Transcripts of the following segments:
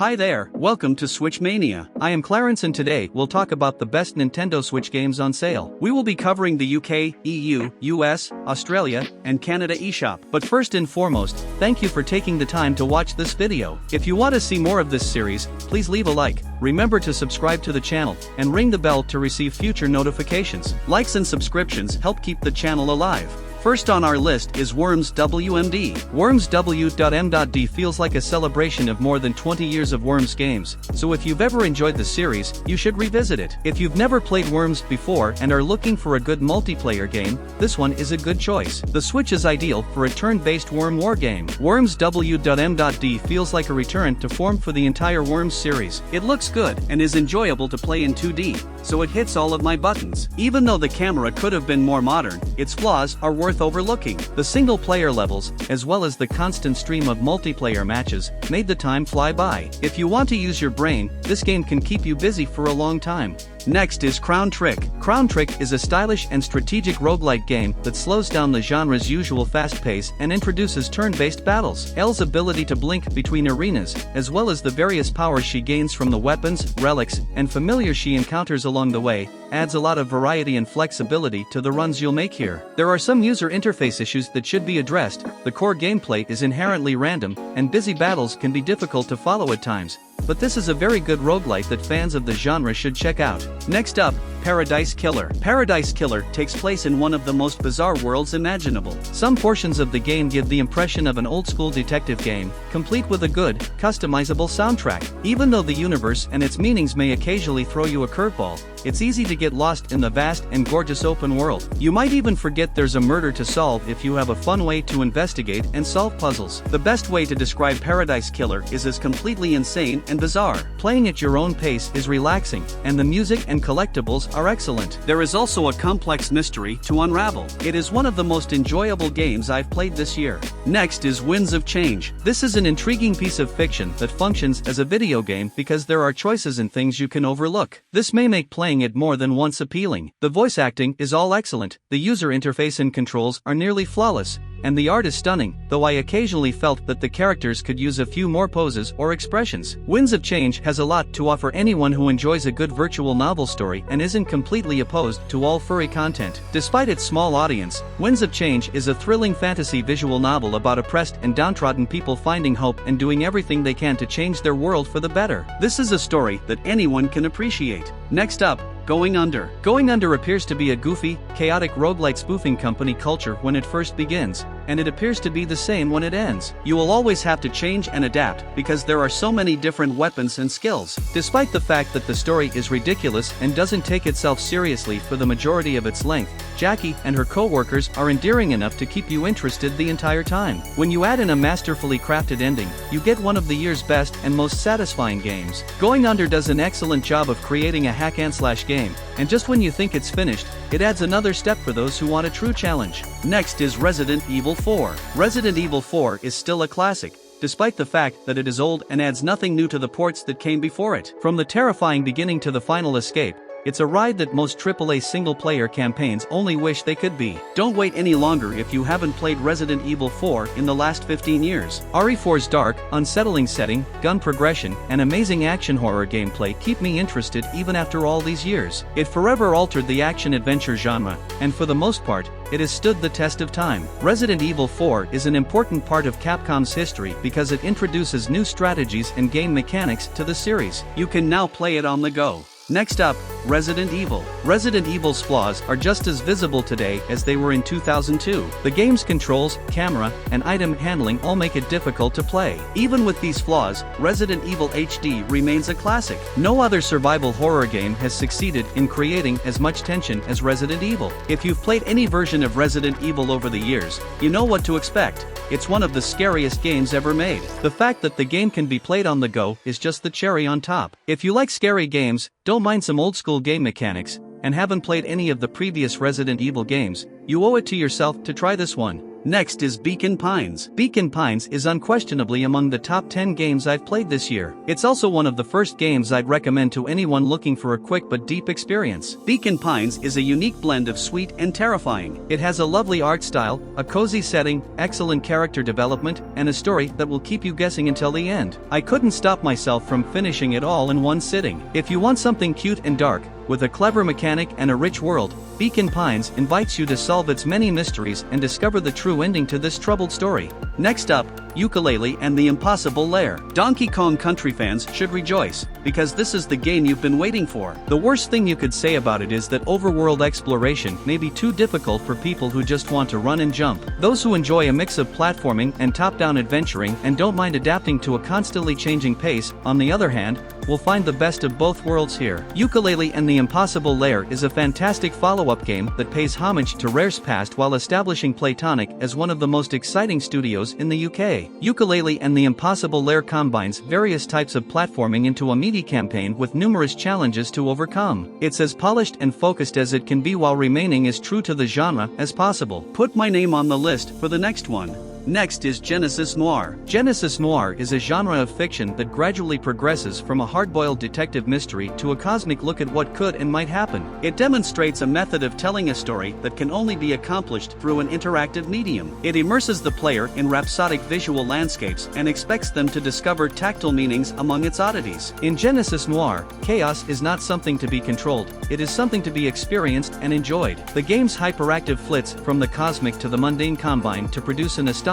Hi there, welcome to Switch Mania. I am Clarence and today we'll talk about the best Nintendo Switch games on sale. We will be covering the UK, EU, US, Australia, and Canada eShop. But first and foremost, thank you for taking the time to watch this video. If you want to see more of this series, please leave a like. Remember to subscribe to the channel and ring the bell to receive future notifications. Likes and subscriptions help keep the channel alive. First on our list is Worms W.M.D. Worms W.M.D feels like a celebration of more than 20 years of Worms games, so if you've ever enjoyed the series, you should revisit it. If you've never played Worms before and are looking for a good multiplayer game, this one is a good choice. The Switch is ideal for a turn-based worm war game. Worms W.M.D feels like a return to form for the entire Worms series. It looks good and is enjoyable to play in 2D, so it hits all of my buttons. Even though the camera could have been more modern, its flaws are worth overlooking. The single-player levels, as well as the constant stream of multiplayer matches, made the time fly by. If you want to use your brain, this game can keep you busy for a long time. Next is Crown Trick. Crown Trick is a stylish and strategic roguelike game that slows down the genre's usual fast pace and introduces turn-based battles. Elle's ability to blink between arenas, as well as the various powers she gains from the weapons, relics, and familiars she encounters along the way, adds a lot of variety and flexibility to the runs you'll make here. There are some user interface issues that should be addressed. The core gameplay is inherently random, and busy battles can be difficult to follow at times. But this is a very good roguelike that fans of the genre should check out. Next up, Paradise Killer. Paradise Killer takes place in one of the most bizarre worlds imaginable. Some portions of the game give the impression of an old-school detective game, complete with a good, customizable soundtrack. Even though the universe and its meanings may occasionally throw you a curveball, it's easy to get lost in the vast and gorgeous open world. You might even forget there's a murder to solve if you have a fun way to investigate and solve puzzles. The best way to describe Paradise Killer is as completely insane and bizarre. Playing at your own pace is relaxing, and the music and collectibles are excellent. There is also a complex mystery to unravel. It is one of the most enjoyable games I've played this year. Next is Winds of Change. This is an intriguing piece of fiction that functions as a video game because there are choices and things you can overlook. This may make playing it more than once appealing. The voice acting is all excellent, the user interface and controls are nearly flawless, and the art is stunning, though I occasionally felt that the characters could use a few more poses or expressions. Winds of Change has a lot to offer anyone who enjoys a good virtual novel story and isn't completely opposed to all furry content. Despite its small audience, Winds of Change is a thrilling fantasy visual novel about oppressed and downtrodden people finding hope and doing everything they can to change their world for the better. This is a story that anyone can appreciate. Next up, Going Under. Going Under appears to be a goofy, chaotic roguelike spoofing company culture when it first begins, and it appears to be the same when it ends. You will always have to change and adapt because there are so many different weapons and skills. Despite the fact that the story is ridiculous and doesn't take itself seriously for the majority of its length, Jackie and her co-workers are endearing enough to keep you interested the entire time. When you add in a masterfully crafted ending, you get one of the year's best and most satisfying games. Going Under does an excellent job of creating a hack-and-slash game, and just when you think it's finished, it adds another step for those who want a true challenge. Next is Resident Evil 4. Resident Evil 4 is still a classic, despite the fact that it is old and adds nothing new to the ports that came before it. From the terrifying beginning to the final escape, it's a ride that most AAA single-player campaigns only wish they could be. Don't wait any longer if you haven't played Resident Evil 4 in the last 15 years. RE4's dark, unsettling setting, gun progression, and amazing action horror gameplay keep me interested even after all these years. It forever altered the action-adventure genre, and for the most part, it has stood the test of time. Resident Evil 4 is an important part of Capcom's history because it introduces new strategies and game mechanics to the series. You can now play it on the go. Next up, Resident Evil. Resident Evil's flaws are just as visible today as they were in 2002. The game's controls, camera, and item handling all make it difficult to play. Even with these flaws, Resident Evil HD remains a classic. No other survival horror game has succeeded in creating as much tension as Resident Evil. If you've played any version of Resident Evil over the years, you know what to expect. It's one of the scariest games ever made. The fact that the game can be played on the go is just the cherry on top. If you like scary games, don't mind some old-school game mechanics, and haven't played any of the previous Resident Evil games, you owe it to yourself to try this one. Next is Beacon Pines. Beacon Pines is unquestionably among the top 10 games I've played this year. It's also one of the first games I'd recommend to anyone looking for a quick but deep experience. Beacon Pines is a unique blend of sweet and terrifying. It has a lovely art style, a cozy setting, excellent character development, and a story that will keep you guessing until the end. I couldn't stop myself from finishing it all in one sitting. If you want something cute and dark, with a clever mechanic and a rich world, Beacon Pines invites you to solve its many mysteries and discover the true ending to this troubled story. Next up, Yooka-Laylee and the Impossible Lair. Donkey Kong Country fans should rejoice, because this is the game you've been waiting for. The worst thing you could say about it is that overworld exploration may be too difficult for people who just want to run and jump. Those who enjoy a mix of platforming and top-down adventuring and don't mind adapting to a constantly changing pace, on the other hand, will find the best of both worlds here. Yooka-Laylee and the Impossible Lair is a fantastic follow-up game that pays homage to Rare's past while establishing Playtonic as one of the most exciting studios in the UK. Yooka-Laylee and the Impossible Lair combines various types of platforming into a meaty campaign with numerous challenges to overcome. It's as polished and focused as it can be while remaining as true to the genre as possible. Put my name on the list for the next one. Next is Genesis Noir. Genesis Noir is a genre of fiction that gradually progresses from a hard-boiled detective mystery to a cosmic look at what could and might happen. It demonstrates a method of telling a story that can only be accomplished through an interactive medium. It immerses the player in rhapsodic visual landscapes and expects them to discover tactile meanings among its oddities. In Genesis Noir, chaos is not something to be controlled, it is something to be experienced and enjoyed. The game's hyperactive flits from the cosmic to the mundane combine to produce an astonishing,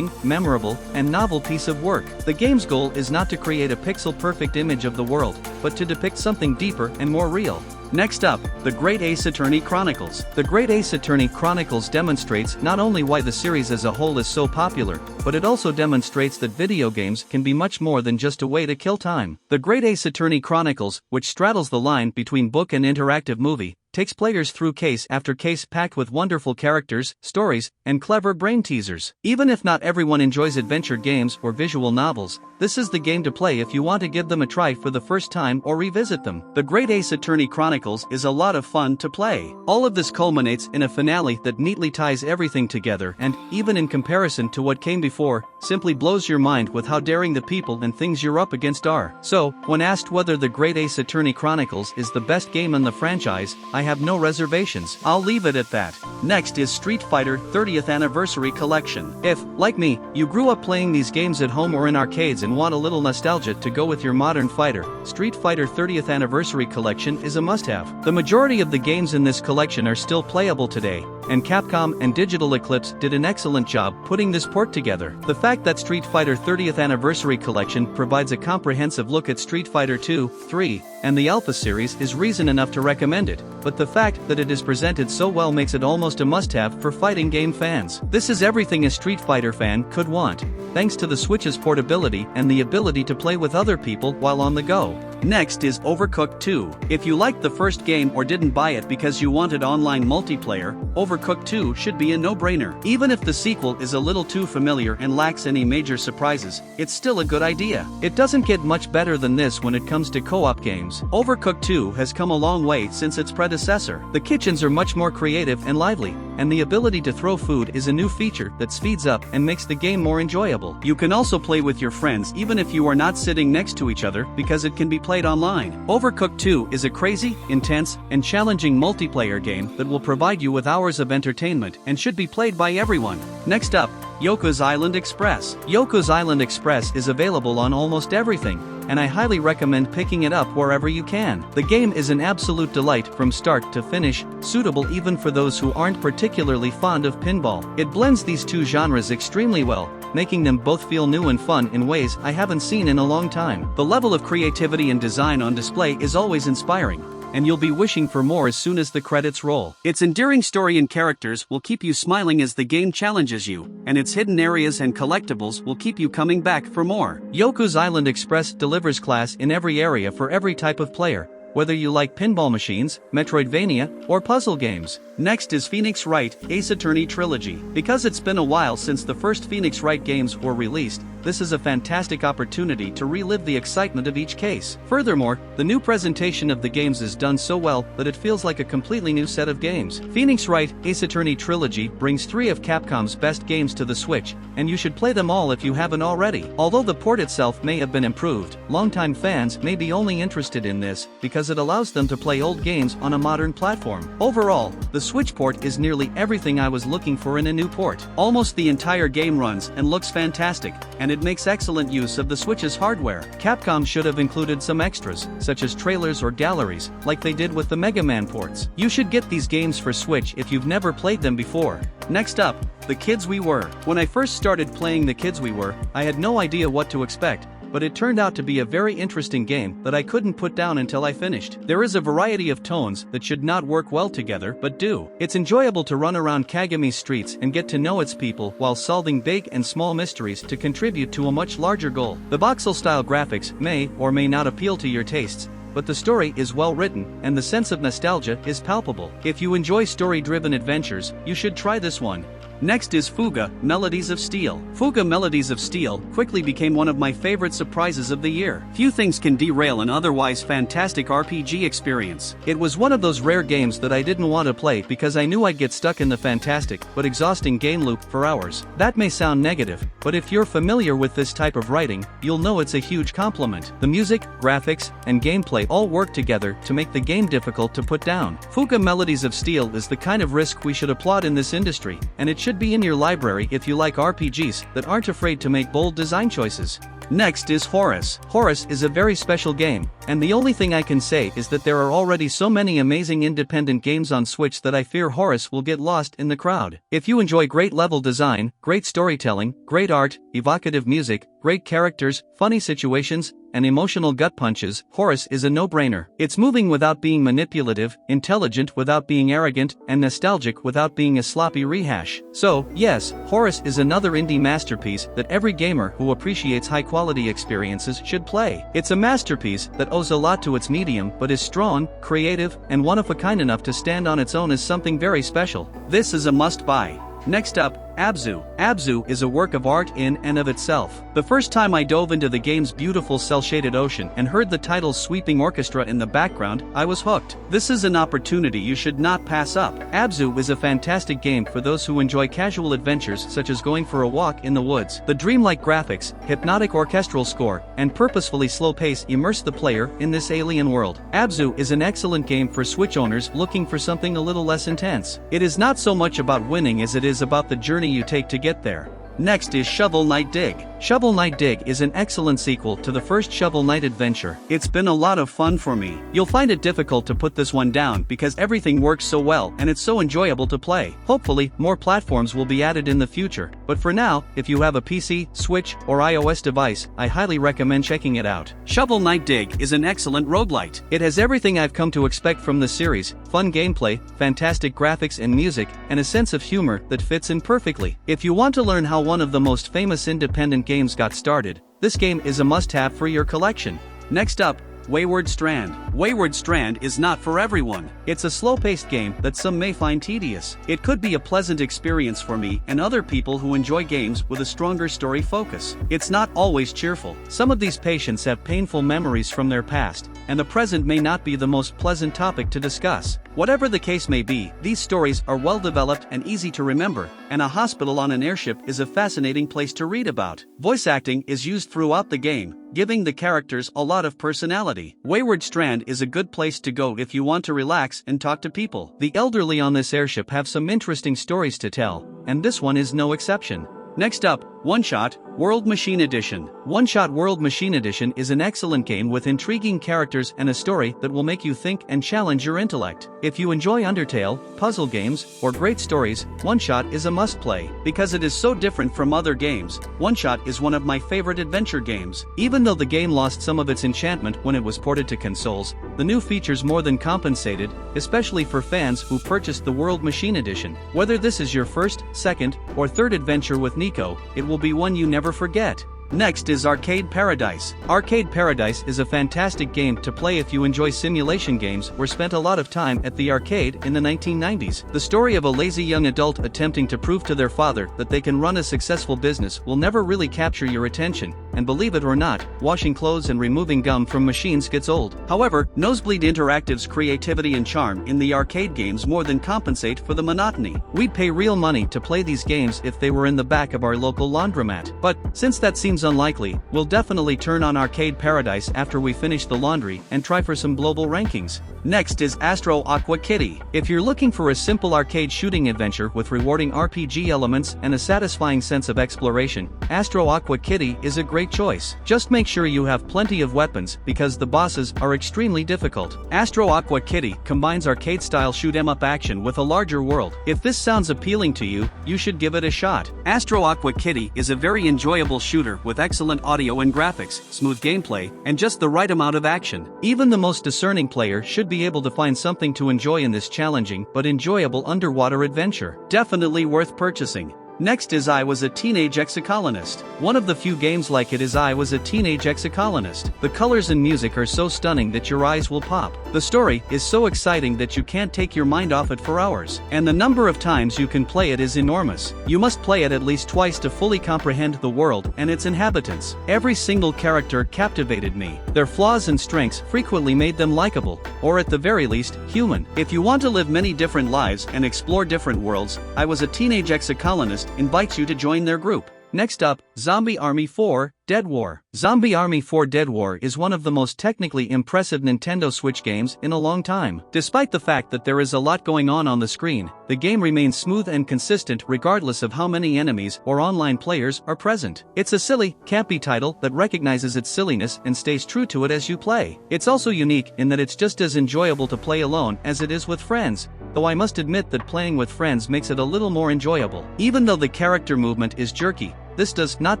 memorable, and novel piece of work. The game's goal is not to create a pixel-perfect image of the world, but to depict something deeper and more real. Next up, The Great Ace Attorney Chronicles. The Great Ace Attorney Chronicles demonstrates not only why the series as a whole is so popular, but it also demonstrates that video games can be much more than just a way to kill time. The Great Ace Attorney Chronicles, which straddles the line between book and interactive movie, takes players through case after case packed with wonderful characters, stories, and clever brain teasers. Even if not everyone enjoys adventure games or visual novels, this is the game to play if you want to give them a try for the first time or revisit them. The Great Ace Attorney Chronicles is a lot of fun to play. All of this culminates in a finale that neatly ties everything together and, even in comparison to what came before, simply blows your mind with how daring the people and things you're up against are. So, when asked whether The Great Ace Attorney Chronicles is the best game in the franchise, I have no reservations. I'll leave it at that. Next is Street Fighter 30th Anniversary Collection. If, like me, you grew up playing these games at home or in arcades and want a little nostalgia to go with your modern fighter, Street Fighter 30th Anniversary Collection is a must-have. The majority of the games in this collection are still playable today, and Capcom and Digital Eclipse did an excellent job putting this port together. The fact that Street Fighter 30th Anniversary Collection provides a comprehensive look at Street Fighter 2, 3, and the Alpha series is reason enough to recommend it, but the fact that it is presented so well makes it almost a must-have for fighting game fans. This is everything a Street Fighter fan could want, thanks to the Switch's portability and the ability to play with other people while on the go. Next is Overcooked 2. If you liked the first game or didn't buy it because you wanted online multiplayer, Overcooked 2 should be a no-brainer. Even if the sequel is a little too familiar and lacks any major surprises, it's still a good idea. It doesn't get much better than this when it comes to co-op games. Overcooked 2 has come a long way since its predecessor. The kitchens are much more creative and lively, and the ability to throw food is a new feature that speeds up and makes the game more enjoyable. You can also play with your friends even if you are not sitting next to each other because it can be played online. Overcooked 2 is a crazy, intense, and challenging multiplayer game that will provide you with hours of entertainment and should be played by everyone. Next up, Yoku's Island Express. Yoku's Island Express is available on almost everything, and I highly recommend picking it up wherever you can. The game is an absolute delight from start to finish, suitable even for those who aren't particularly fond of pinball. It blends these two genres extremely well, making them both feel new and fun in ways I haven't seen in a long time. The level of creativity and design on display is always inspiring, and you'll be wishing for more as soon as the credits roll. Its endearing story and characters will keep you smiling as the game challenges you, and its hidden areas and collectibles will keep you coming back for more. Yoku's Island Express delivers class in every area for every type of player, whether you like pinball machines, Metroidvania, or puzzle games. Next is Phoenix Wright Ace Attorney Trilogy. Because it's been a while since the first Phoenix Wright games were released, this is a fantastic opportunity to relive the excitement of each case. Furthermore, the new presentation of the games is done so well that it feels like a completely new set of games. Phoenix Wright Ace Attorney Trilogy brings 3 of Capcom's best games to the Switch, and you should play them all if you haven't already. Although the port itself may have been improved, longtime fans may be only interested in this because it allows them to play old games on a modern platform. Overall, the Switch port is nearly everything I was looking for in a new port. Almost the entire game runs and looks fantastic, and it makes excellent use of the Switch's hardware. Capcom should have included some extras, such as trailers or galleries, like they did with the Mega Man ports. You should get these games for Switch if you've never played them before. Next up, The Kids We Were. When I first started playing The Kids We Were, I had no idea what to expect, but it turned out to be a very interesting game that I couldn't put down until I finished. There is a variety of tones that should not work well together but do. It's enjoyable to run around Kagami's streets and get to know its people while solving big and small mysteries to contribute to a much larger goal. The voxel-style graphics may or may not appeal to your tastes, but the story is well written and the sense of nostalgia is palpable. If you enjoy story-driven adventures, you should try this one. Next is Fuga, Melodies of Steel. Fuga Melodies of Steel quickly became one of my favorite surprises of the year. Few things can derail an otherwise fantastic RPG experience. It was one of those rare games that I didn't want to play because I knew I'd get stuck in the fantastic but exhausting game loop for hours. That may sound negative, but if you're familiar with this type of writing, you'll know it's a huge compliment. The music, graphics, and gameplay all work together to make the game difficult to put down. Fuga Melodies of Steel is the kind of risk we should applaud in this industry, and it should be in your library if you like RPGs that aren't afraid to make bold design choices. Next is Horace. Horace is a very special game, and the only thing I can say is that there are already so many amazing independent games on Switch that I fear Horace will get lost in the crowd. If you enjoy great level design, great storytelling, great art, evocative music, great characters, funny situations, and emotional gut punches, Horace is a no-brainer. It's moving without being manipulative, intelligent without being arrogant, and nostalgic without being a sloppy rehash. So, yes, Horace is another indie masterpiece that every gamer who appreciates high-quality experiences should play. It's a masterpiece that owes a lot to its medium but is strong, creative, and one-of-a-kind enough to stand on its own as something very special. This is a must-buy. Next up, ABZÜ. ABZÜ is a work of art in and of itself. The first time I dove into the game's beautiful cel-shaded ocean and heard the title's sweeping orchestra in the background, I was hooked. This is an opportunity you should not pass up. ABZÜ is a fantastic game for those who enjoy casual adventures such as going for a walk in the woods. The dreamlike graphics, hypnotic orchestral score, and purposefully slow pace immerse the player in this alien world. ABZÜ is an excellent game for Switch owners looking for something a little less intense. It is not so much about winning as it is about the journey you take to get there. Next is Shovel Knight Dig. Shovel Knight Dig is an excellent sequel to the first Shovel Knight adventure. It's been a lot of fun for me. You'll find it difficult to put this one down because everything works so well and it's so enjoyable to play. Hopefully, more platforms will be added in the future, but for now, if you have a PC, Switch, or iOS device, I highly recommend checking it out. Shovel Knight Dig is an excellent roguelite. It has everything I've come to expect from the series: fun gameplay, fantastic graphics and music, and a sense of humor that fits in perfectly. If you want to learn how one of the most famous independent games got started, this game is a must-have for your collection. Next up, Wayward Strand. Wayward Strand is not for everyone. It's a slow-paced game that some may find tedious. It could be a pleasant experience for me and other people who enjoy games with a stronger story focus. It's not always cheerful. Some of these patients have painful memories from their past, and the present may not be the most pleasant topic to discuss. Whatever the case may be, these stories are well developed and easy to remember, and a hospital on an airship is a fascinating place to read about. Voice acting is used throughout the game, giving the characters a lot of personality. Wayward Strand is a good place to go if you want to relax and talk to people. The elderly on this airship have some interesting stories to tell, and this one is no exception. Next up, OneShot, World Machine Edition. OneShot World Machine Edition is an excellent game with intriguing characters and a story that will make you think and challenge your intellect. If you enjoy Undertale, puzzle games, or great stories, OneShot is a must-play. Because it is so different from other games, OneShot is one of my favorite adventure games. Even though the game lost some of its enchantment when it was ported to consoles, the new features more than compensated, especially for fans who purchased the World Machine Edition. Whether this is your first, second, or third adventure with Nico, it will be one you never forget. Next is Arcade Paradise. Arcade Paradise is a fantastic game to play if you enjoy simulation games or spent a lot of time at the arcade in the 1990s. The story of a lazy young adult attempting to prove to their father that they can run a successful business will never really capture your attention, and believe it or not, washing clothes and removing gum from machines gets old. However, Nosebleed Interactive's creativity and charm in the arcade games more than compensate for the monotony. We'd pay real money to play these games if they were in the back of our local laundromat. But, since that seems unlikely, we'll definitely turn on Arcade Paradise after we finish the laundry and try for some global rankings. Next is ASTRO AQUA Kitty. If you're looking for a simple arcade shooting adventure with rewarding RPG elements and a satisfying sense of exploration, ASTRO AQUA Kitty is a great choice. Just make sure you have plenty of weapons because the bosses are extremely difficult. ASTRO AQUA Kitty combines arcade-style shoot-'em-up action with a larger world. If this sounds appealing to you, you should give it a shot. ASTRO AQUA Kitty is a very enjoyable shooter with excellent audio and graphics, smooth gameplay, and just the right amount of action. Even the most discerning player should be able to find something to enjoy in this challenging but enjoyable underwater adventure. Definitely worth purchasing. Next is I Was a Teenage Exocolonist. One of the few games like it is I Was a Teenage Exocolonist. The colors and music are so stunning that your eyes will pop. The story is so exciting that you can't take your mind off it for hours. And the number of times you can play it is enormous. You must play it at least twice to fully comprehend the world and its inhabitants. Every single character captivated me. Their flaws and strengths frequently made them likable, or at the very least, human. If you want to live many different lives and explore different worlds, I Was a Teenage Exocolonist invites you to join their group. Next up, Zombie Army 4, Dead War. Zombie Army 4 Dead War is one of the most technically impressive Nintendo Switch games in a long time. Despite the fact that there is a lot going on the screen, the game remains smooth and consistent regardless of how many enemies or online players are present. It's a silly, campy title that recognizes its silliness and stays true to it as you play. It's also unique in that it's just as enjoyable to play alone as it is with friends, though I must admit that playing with friends makes it a little more enjoyable. Even though the character movement is jerky, this does not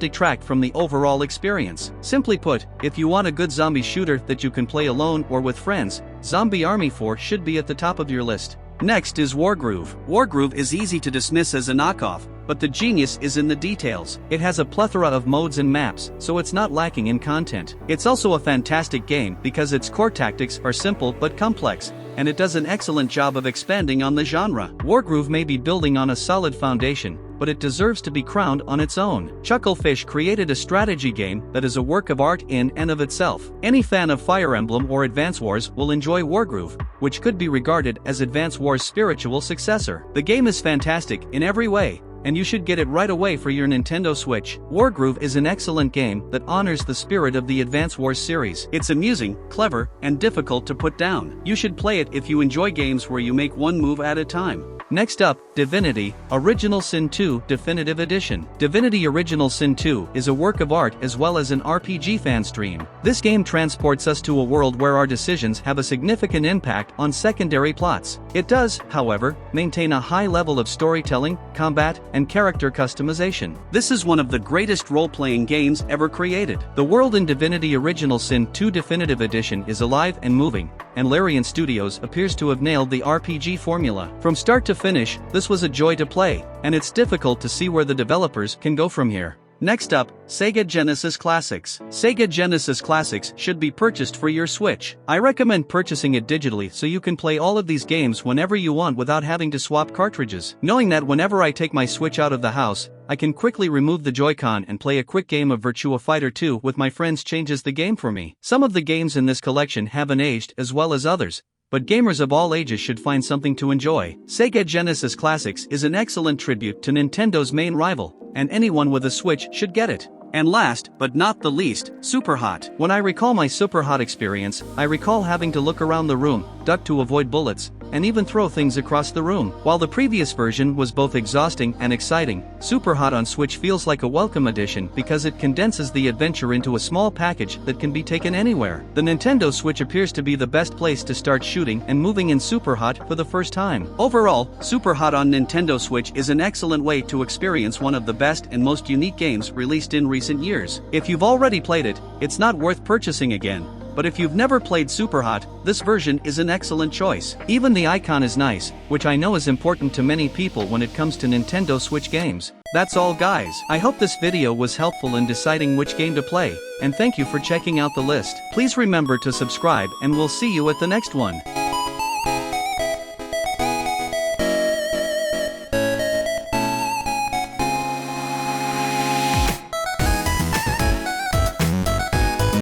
detract from the overall experience. Simply put, if you want a good zombie shooter that you can play alone or with friends, Zombie Army 4 should be at the top of your list. Next is Wargroove. Wargroove is easy to dismiss as a knockoff, but the genius is in the details. It has a plethora of modes and maps, so it's not lacking in content. It's also a fantastic game because its core tactics are simple but complex, and it does an excellent job of expanding on the genre. Wargroove may be building on a solid foundation, but it deserves to be crowned on its own. Chucklefish created a strategy game that is a work of art in and of itself. Any fan of Fire Emblem or Advance Wars will enjoy Wargroove, which could be regarded as Advance Wars' spiritual successor. The game is fantastic in every way, and you should get it right away for your Nintendo Switch. Wargroove is an excellent game that honors the spirit of the Advance Wars series. It's amusing, clever, and difficult to put down. You should play it if you enjoy games where you make one move at a time. Next up, Divinity, Original Sin 2 Definitive Edition. Divinity Original Sin 2 is a work of art as well as an RPG fan stream. This game transports us to a world where our decisions have a significant impact on secondary plots. It does, however, maintain a high level of storytelling, combat, and character customization. This is one of the greatest role-playing games ever created. The world in Divinity Original Sin 2 Definitive Edition is alive and moving, and Larian Studios appears to have nailed the RPG formula. From start to finish, this was a joy to play, and it's difficult to see where the developers can go from here. Next up, SEGA Genesis Classics. SEGA Genesis Classics should be purchased for your Switch. I recommend purchasing it digitally so you can play all of these games whenever you want without having to swap cartridges. Knowing that whenever I take my Switch out of the house, I can quickly remove the Joy-Con and play a quick game of Virtua Fighter 2 with my friends changes the game for me. Some of the games in this collection haven't aged as well as others, but gamers of all ages should find something to enjoy. SEGA Genesis Classics is an excellent tribute to Nintendo's main rival, and anyone with a Switch should get it. And last, but not the least, SUPERHOT. When I recall my SUPERHOT experience, I recall having to look around the room, duck to avoid bullets, and even throw things across the room. While the previous version was both exhausting and exciting, SUPERHOT on Switch feels like a welcome addition because it condenses the adventure into a small package that can be taken anywhere. The Nintendo Switch appears to be the best place to start shooting and moving in SUPERHOT for the first time. Overall, SUPERHOT on Nintendo Switch is an excellent way to experience one of the best and most unique games released in recent years. If you've already played it, it's not worth purchasing again, but if you've never played SUPERHOT, this version is an excellent choice. Even the icon is nice, which I know is important to many people when it comes to Nintendo Switch games. That's all guys. I hope this video was helpful in deciding which game to play, and thank you for checking out the list. Please remember to subscribe and we'll see you at the next one.